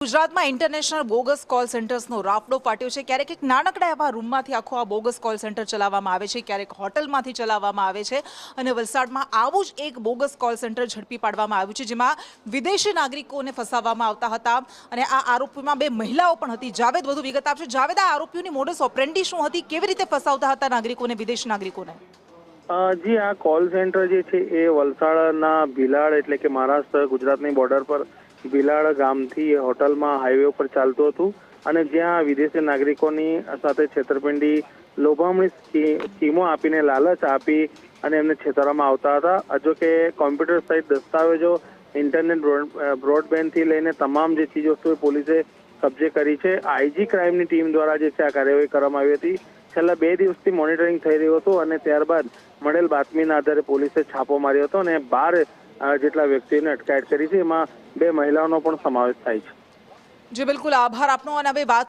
ગુજરાતમાં international bogus call સેન્ટર્સનો રાફડો ફાટ્યો છે। ક્યારેક એક નાનકડા એવા રૂમમાંથી આખો આ બોગસ કોલ સેન્ટર ચલાવવામાં આવે છે, ક્યારેક હોટલમાંથી ચલાવવામાં આવે છે અને વલસાડમાં આવું જ એક બોગસ કોલ સેન્ટર ઝડપી પાડવામાં આવ્યું છે, જેમાં વિદેશી નાગરિકોને ફસાવવામાં આવતા હતા અને આ આરોપીમાં 2 મહિલાઓ પણ હતી। જાવેદ વધુ વિગત આપશે। જાવેદ, આ આરોપીઓની મોડસ ઓપરેન્ડી શું હતી, કેવી રીતે ફસાવતા હતા નાગરિકોને, વિદેશી નાગરિકોને? જી, આ કોલ સેન્ટર જે છે એ વલસાડના ભીલાડ એટલે કે મહારાષ્ટ્ર ગુજરાતની બોર્ડર પર ભીલાડ ગામથી હોટલમાં હાઈવે ઉપર ચાલતું હતું અને જ્યાં વિદેશી નાગરિકોની સાથે છેતરપિંડી, લોભામણી સ્કીમો આપીને લાલચ આપી અને એમને છેતરવામાં આવતા હતા। જો કે કોમ્પ્યુટર સહિત દસ્તાવેજો, ઇન્ટરનેટ, બ્રોડબેન્ડથી લઈને તમામ જે ચીજ વસ્તુઓ પોલીસે કબજે કરી છે। આઈજી ક્રાઇમની ટીમ દ્વારા જે છે આ કાર્યવાહી કરવામાં આવી હતી। છેલ્લા 2 દિવસથી મોનિટરિંગ થઈ રહ્યું હતું અને ત્યારબાદ મળેલ બાતમીના આધારે પોલીસે છાપો માર્યો હતો અને 12 જેટલા વ્યક્તિઓને અટકાયત કરી છે। એમાં 2 મહિલાઓનો પણ સમાવેશ થાય છે। જી બિલકુલ, આભાર આપનો। અને હવે વાત